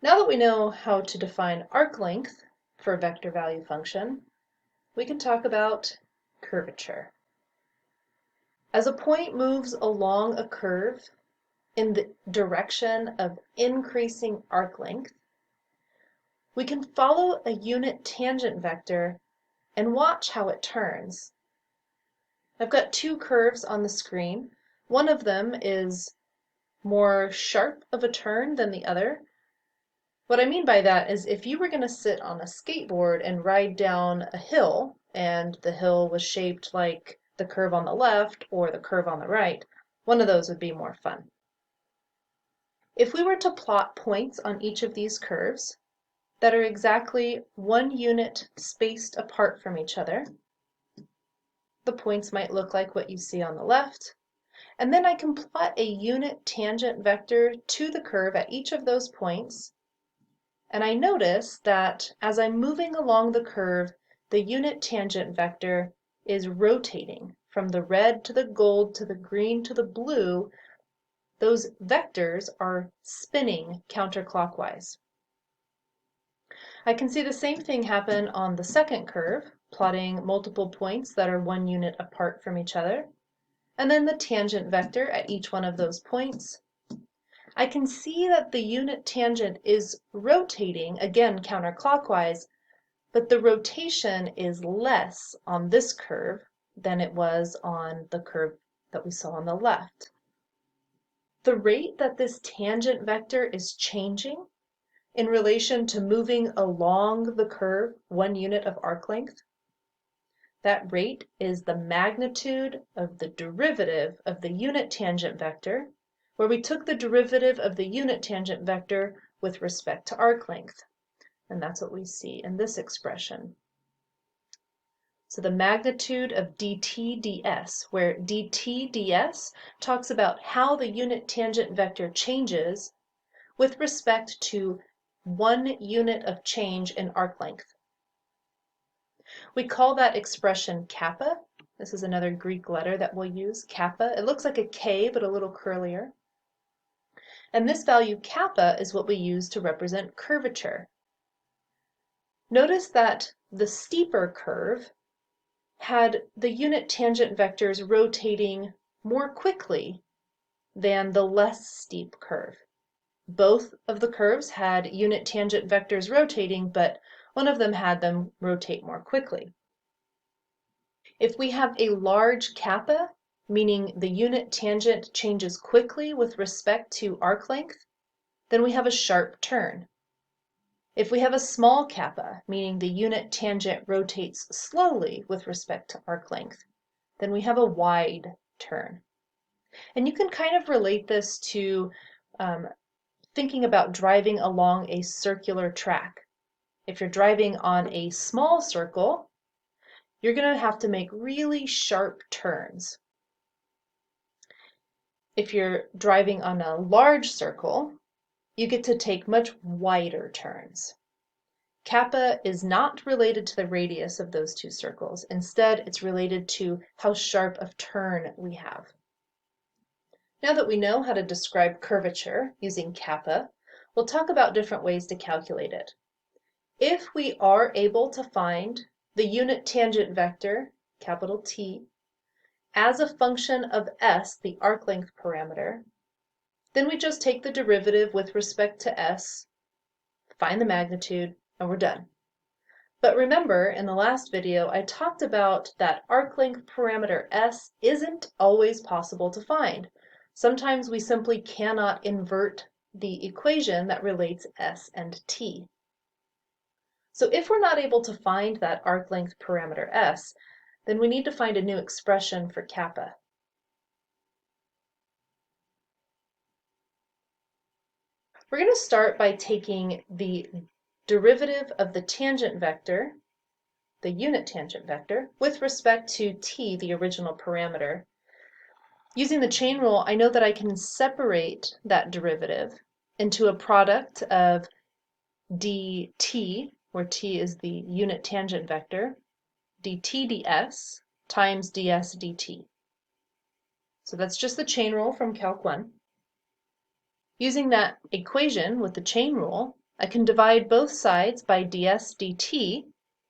Now that we know how to define arc length for a vector value function, we can talk about curvature. As a point moves along a curve in the direction of increasing arc length, we can follow a unit tangent vector and watch how it turns. I've got two curves on the screen. One of them is more sharp of a turn than the other. What I mean by that is if you were going to sit on a skateboard and ride down a hill, and the hill was shaped like the curve on the left or the curve on the right, one of those would be more fun. If we were to plot points on each of these curves that are exactly 1 unit spaced apart from each other, the points might look like what you see on the left, and then I can plot a unit tangent vector to the curve at each of those points. And I notice that as I'm moving along the curve, the unit tangent vector is rotating from the red to the gold to the green to the blue. Those vectors are spinning counterclockwise. I can see the same thing happen on the second curve, plotting multiple points that are 1 unit apart from each other, and then the tangent vector at each one of those points. I can see that the unit tangent is rotating, again counterclockwise, but the rotation is less on this curve than it was on the curve that we saw on the left. The rate that this tangent vector is changing in relation to moving along the curve 1 unit of arc length, that rate is the magnitude of the derivative of the unit tangent vector, where we took the derivative of the unit tangent vector with respect to arc length. And that's what we see in this expression. So the magnitude of dt ds, where dt ds talks about how the unit tangent vector changes with respect to 1 unit of change in arc length. We call that expression kappa. This is another Greek letter that we'll use, kappa. It looks like a K, but a little curlier. And this value kappa is what we use to represent curvature. Notice that the steeper curve had the unit tangent vectors rotating more quickly than the less steep curve. Both of the curves had unit tangent vectors rotating, but one of them had them rotate more quickly. If we have a large kappa, meaning the unit tangent changes quickly with respect to arc length, then we have a sharp turn. If we have a small kappa, meaning the unit tangent rotates slowly with respect to arc length, then we have a wide turn. And you can kind of relate this to thinking about driving along a circular track. If you're driving on a small circle, you're going to have to make really sharp turns. If you're driving on a large circle, you get to take much wider turns. Kappa is not related to the radius of those two circles. Instead, it's related to how sharp of turn we have. Now that we know how to describe curvature using kappa, we'll talk about different ways to calculate it. If we are able to find the unit tangent vector, capital T, as a function of s, the arc length parameter, then we just take the derivative with respect to s, find the magnitude, and we're done. But remember, in the last video, I talked about that arc length parameter s isn't always possible to find. Sometimes we simply cannot invert the equation that relates s and t. So if we're not able to find that arc length parameter s, then we need to find a new expression for kappa. We're going to start by taking the derivative of the tangent vector, the unit tangent vector, with respect to t, the original parameter. Using the chain rule, I know that I can separate that derivative into a product of dt, where t is the unit tangent vector, dt ds times ds dt. So that's just the chain rule from Calc 1. Using that equation with the chain rule, I can divide both sides by ds dt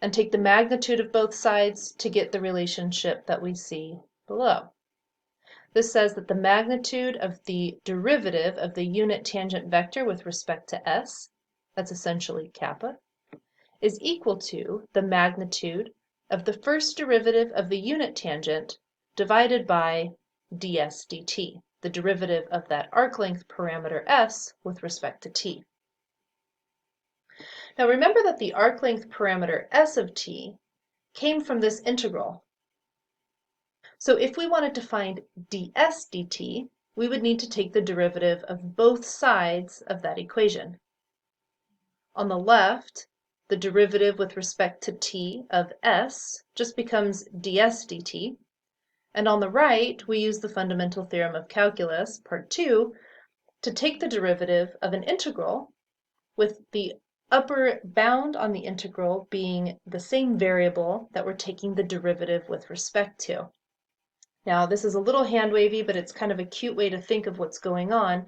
and take the magnitude of both sides to get the relationship that we see below. This says that the magnitude of the derivative of the unit tangent vector with respect to s, that's essentially kappa, is equal to the magnitude of the first derivative of the unit tangent divided by ds dt, the derivative of that arc length parameter s with respect to t. Now remember that the arc length parameter s of t came from this integral. So if we wanted to find ds dt, we would need to take the derivative of both sides of that equation. On the left, the derivative with respect to t of s just becomes ds dt, and on the right, we use the fundamental theorem of calculus, part 2, to take the derivative of an integral with the upper bound on the integral being the same variable that we're taking the derivative with respect to. Now, this is a little hand-wavy, but it's kind of a cute way to think of what's going on.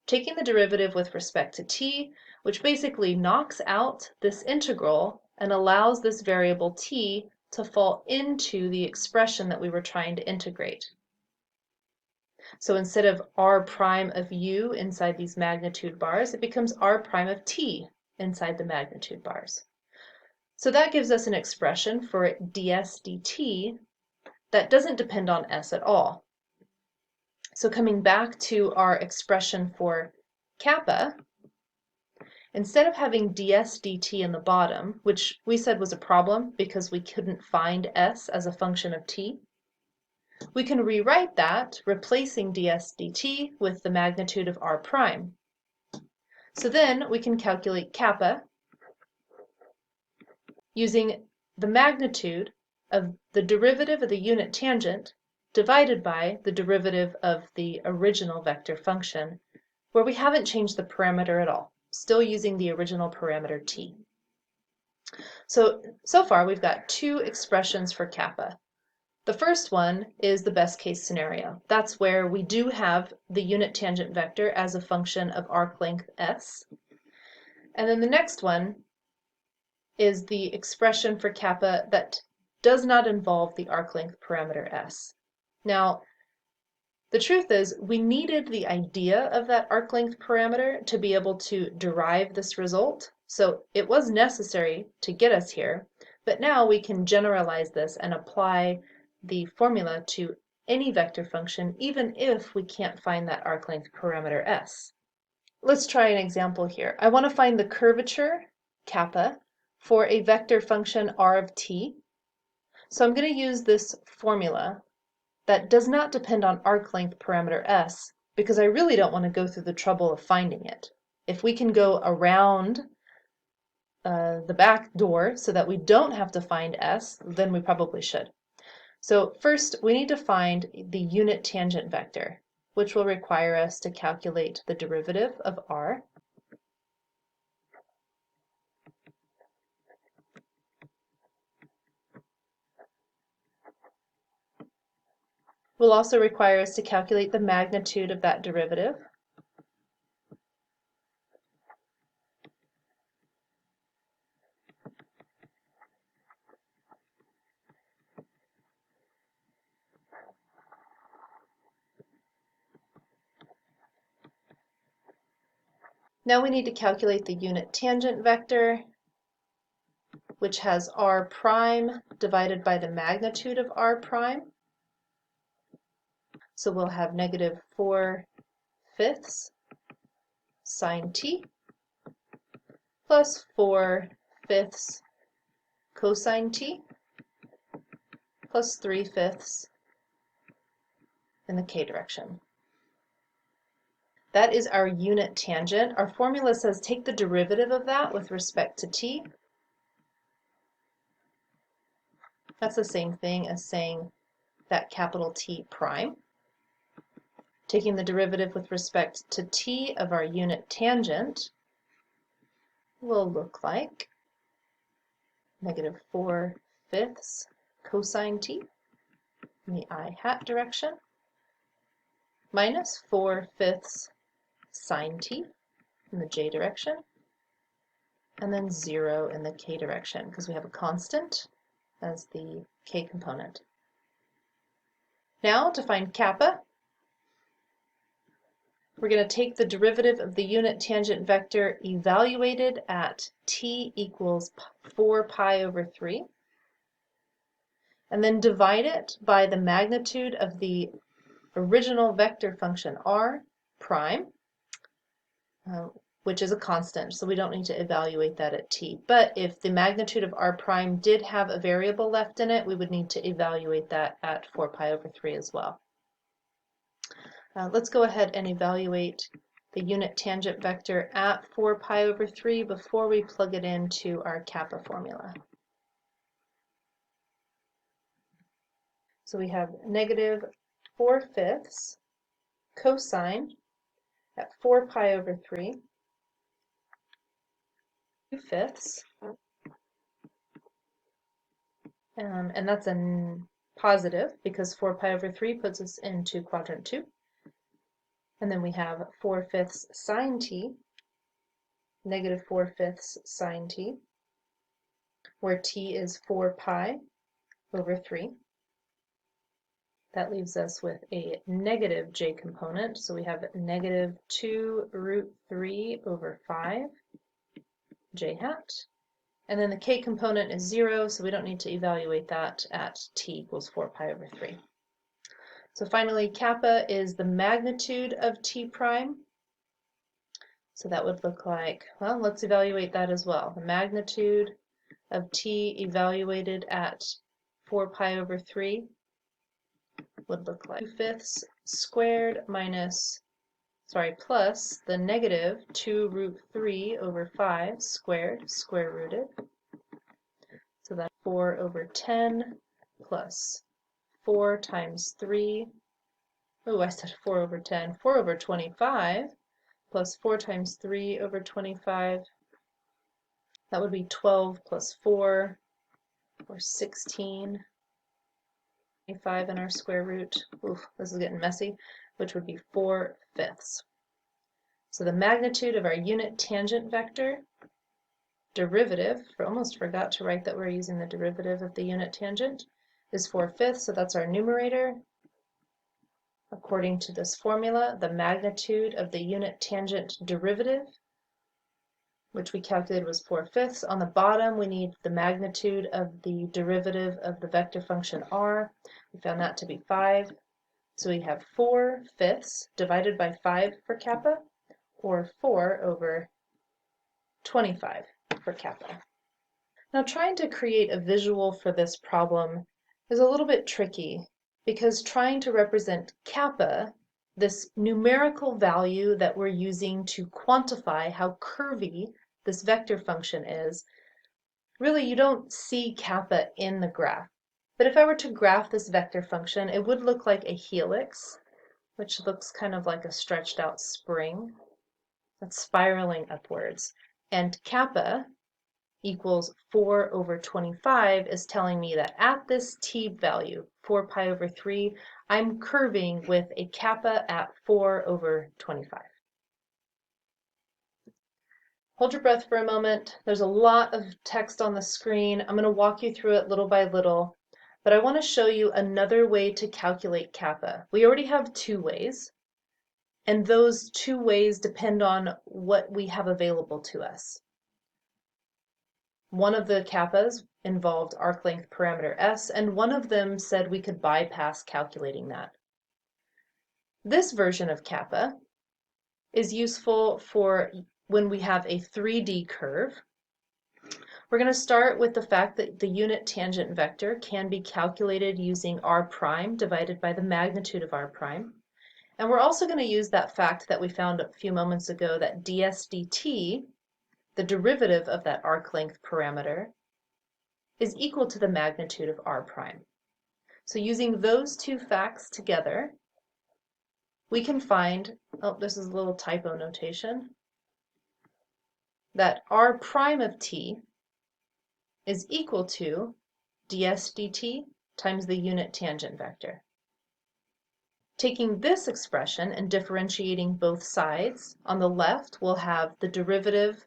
Taking the derivative with respect to t, which basically knocks out this integral and allows this variable t to fall into the expression that we were trying to integrate. So instead of r prime of u inside these magnitude bars, it becomes r prime of t inside the magnitude bars. So that gives us an expression for ds dt that doesn't depend on s at all. So coming back to our expression for kappa, instead of having ds dt in the bottom, which we said was a problem because we couldn't find s as a function of t, we can rewrite that, replacing ds dt with the magnitude of r prime. So then we can calculate kappa using the magnitude of the derivative of the unit tangent divided by the derivative of the original vector function, where we haven't changed the parameter at all, still using the original parameter t. So far we've got two expressions for kappa. The first one is the best case scenario. That's where we do have the unit tangent vector as a function of arc length s. And then the next one is the expression for kappa that does not involve the arc length parameter s. Now, the truth is we needed the idea of that arc length parameter to be able to derive this result. So it was necessary to get us here, but now we can generalize this and apply the formula to any vector function, even if we can't find that arc length parameter s. Let's try an example here. I want to find the curvature, kappa, for a vector function r of t. So I'm going to use this formula that does not depend on arc length parameter s, because I really don't want to go through the trouble of finding it. If we can go around the back door so that we don't have to find s, then we probably should. So first, we need to find the unit tangent vector, which will require us to calculate the derivative of r. Will also require us to calculate the magnitude of that derivative. Now we need to calculate the unit tangent vector, which has r prime divided by the magnitude of r prime. So we'll have negative 4/5 sine t plus 4/5 cosine t plus 3/5 in the k direction. That is our unit tangent. Our formula says take the derivative of that with respect to t. That's the same thing as saying that capital T prime. Taking the derivative with respect to t of our unit tangent will look like negative 4/5 cosine t in the I hat direction minus 4/5 sine t in the j direction and then 0 in the k direction because we have a constant as the k component. Now to find kappa, we're going to take the derivative of the unit tangent vector evaluated at t equals 4 pi over 3, and then divide it by the magnitude of the original vector function r prime, which is a constant, so we don't need to evaluate that at t. But if the magnitude of r prime did have a variable left in it, we would need to evaluate that at 4 pi over 3 as well. Let's go ahead and evaluate the unit tangent vector at 4 pi over 3 before we plug it into our kappa formula. So we have negative 4/5 cosine at 4 pi over 3, 2/5, and that's a positive because 4 pi over 3 puts us into quadrant 2. And then we have 4/5 sine t, negative 4/5 sine t, where t is 4 pi over 3. That leaves us with a negative j component, so we have negative 2 root 3 over 5 j hat. And then the k component is 0, so we don't need to evaluate that at t equals 4 pi over 3. So finally, kappa is the magnitude of t prime. So that would look like, well, let's evaluate that as well. The magnitude of t evaluated at 4 pi over 3 would look like 2/5 squared plus the negative 2 root 3 over 5 squared, square rooted. So that's 4 over 10 plus 4 times 3. Oh, I said 4 over 10. 4 over 25 plus 4 times 3 over 25. That would be 12 plus 4, or 16. 25 in our square root. Oof, this is getting messy, which would be 4/5. So the magnitude of our unit tangent vector derivative, almost forgot to write that we're using the derivative of the unit tangent, is 4/5, so that's our numerator. According to this formula, the magnitude of the unit tangent derivative, which we calculated was 4/5. On the bottom, we need the magnitude of the derivative of the vector function r. We found that to be 5. So we have 4/5 divided by 5 for kappa, or 4 over 25 for kappa. Now trying to create a visual for this problem is a little bit tricky because trying to represent kappa, this numerical value that we're using to quantify how curvy this vector function is, really you don't see kappa in the graph. But if I were to graph this vector function, it would look like a helix, which looks kind of like a stretched out spring that's spiraling upwards. And kappa equals 4 over 25 is telling me that at this t value, 4 pi over 3, I'm curving with a kappa at 4 over 25. Hold your breath for a moment. There's a lot of text on the screen. I'm going to walk you through it little by little, but I want to show you another way to calculate kappa. We already have 2 ways, and those 2 ways depend on what we have available to us. One of the kappas involved arc length parameter s, and one of them said we could bypass calculating that. This version of kappa is useful for when we have a 3D curve. We're going to start with the fact that the unit tangent vector can be calculated using r prime divided by the magnitude of r prime. And we're also going to use that fact that we found a few moments ago that ds dt, the derivative of that arc length parameter, is equal to the magnitude of r prime. So using those 2 facts together, we can find, oh, this is a little typo notation, that r prime of t is equal to ds dt times the unit tangent vector. Taking this expression and differentiating both sides, on the left we'll have the derivative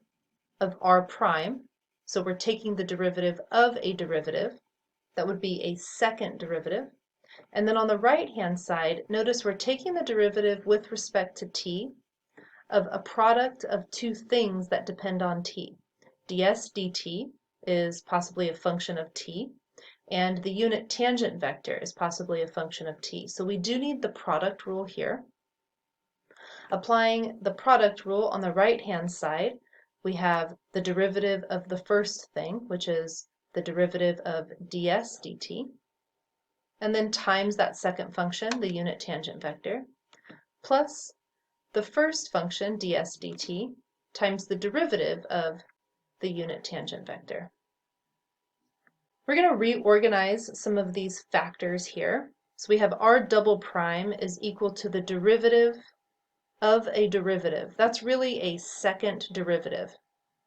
of r prime. So we're taking the derivative of a derivative. That would be a second derivative. And then on the right-hand side, notice we're taking the derivative with respect to t of a product of two things that depend on t. ds dt is possibly a function of t, and the unit tangent vector is possibly a function of t. So we do need the product rule here. Applying the product rule on the right-hand side, we have the derivative of the first thing, which is the derivative of ds dt, and then times that second function, the unit tangent vector, plus the first function, ds dt, times the derivative of the unit tangent vector. We're going to reorganize some of these factors here. So we have r double prime is equal to the derivative of a derivative. That's really a second derivative.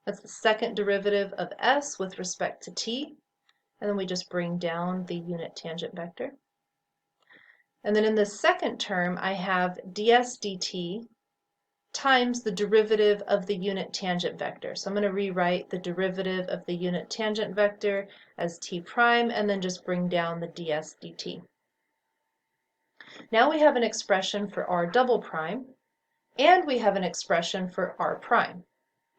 That's the second derivative of s with respect to t, and then we just bring down the unit tangent vector. And then in the second term, I have ds dt times the derivative of the unit tangent vector. So I'm going to rewrite the derivative of the unit tangent vector as t prime, and then just bring down the ds dt. Now we have an expression for r double prime, and we have an expression for r prime.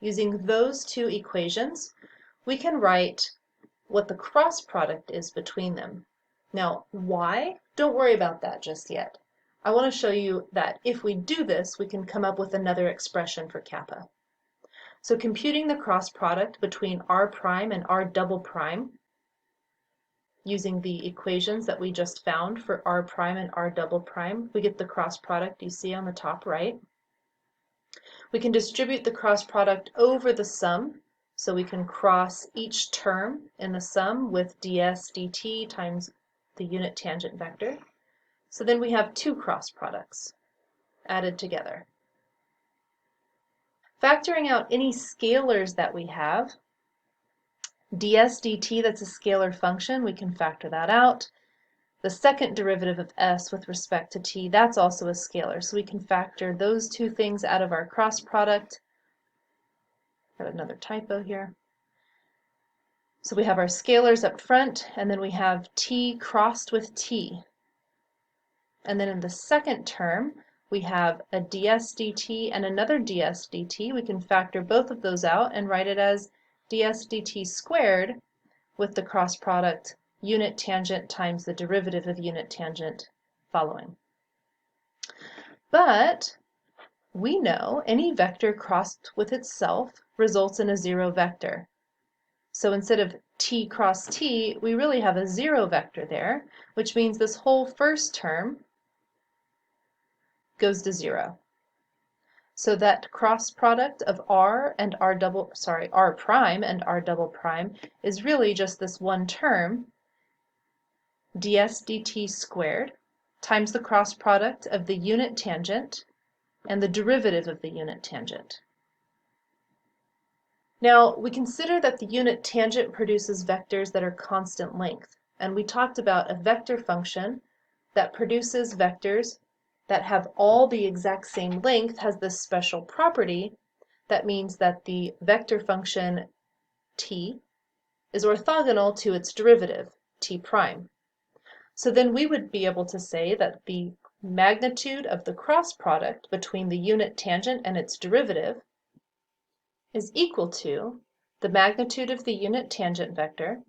Using those two equations, we can write what the cross product is between them. Now, why? Don't worry about that just yet. I want to show you that if we do this, we can come up with another expression for kappa. So computing the cross product between r prime and r double prime, using the equations that we just found for r prime and r double prime, we get the cross product you see on the top right. We can distribute the cross product over the sum, so we can cross each term in the sum with ds dt times the unit tangent vector. So then we have two cross products added together. Factoring out any scalars that we have, ds dt, that's a scalar function, we can factor that out. The second derivative of s with respect to t, that's also a scalar, so we can factor those two things out of our cross product. Got another typo here. So we have our scalars up front, and then we have t crossed with t. And then in the second term, we have a ds dt and another ds dt. We can factor both of those out and write it as ds dt squared with the cross product unit tangent times the derivative of unit tangent following. But we know any vector crossed with itself results in a zero vector. So instead of t cross t, we really have a zero vector there, which means this whole first term goes to zero. So that cross product of r prime and r double prime is really just this one term, ds dt squared, times the cross product of the unit tangent and the derivative of the unit tangent. Now, we consider that the unit tangent produces vectors that are constant length, and we talked about a vector function that produces vectors that have all the exact same length has this special property that means that the vector function t is orthogonal to its derivative, t prime. So then we would be able to say that the magnitude of the cross product between the unit tangent and its derivative is equal to the magnitude of the unit tangent vector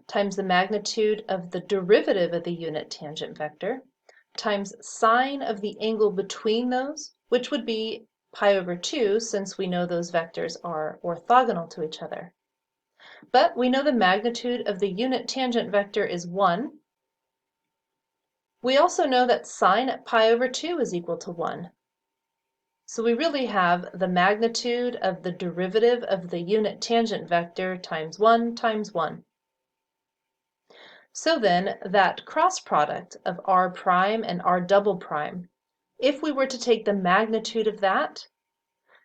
times the magnitude of the derivative of the unit tangent vector times sine of the angle between those, which would be pi over 2 since we know those vectors are orthogonal to each other. But we know the magnitude of the unit tangent vector is 1. We also know that sine at pi over 2 is equal to 1. So we really have the magnitude of the derivative of the unit tangent vector times 1 times 1. So then that cross product of r prime and r double prime, if we were to take the magnitude of that,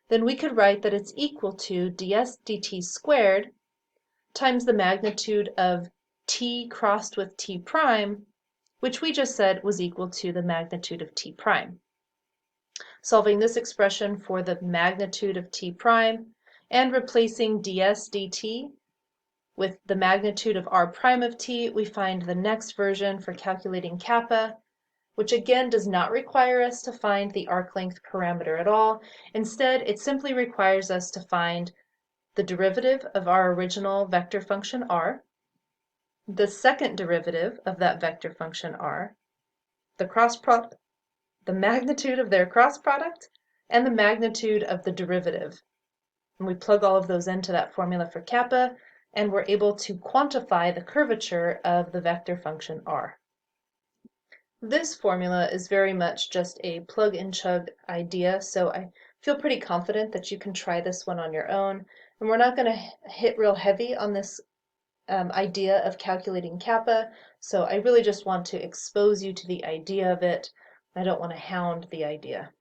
then we could write that it's equal to ds dt squared times the magnitude of t crossed with t prime, which we just said was equal to the magnitude of t prime. Solving this expression for the magnitude of t prime And replacing ds dt with the magnitude of r prime of t, we find the next version for calculating kappa, which again does not require us to find the arc length parameter at all. Instead, it simply requires us to find the derivative of our original vector function r, the second derivative of that vector function r, the cross product, the magnitude of their cross product, and the magnitude of the derivative. And we plug all of those into that formula for kappa, and we're able to quantify the curvature of the vector function r. This formula is very much just a plug and chug idea, so I feel pretty confident that you can try this one on your own. And we're not going to hit real heavy on this idea of calculating kappa, so I really just want to expose you to the idea of it. I don't want to hound the idea.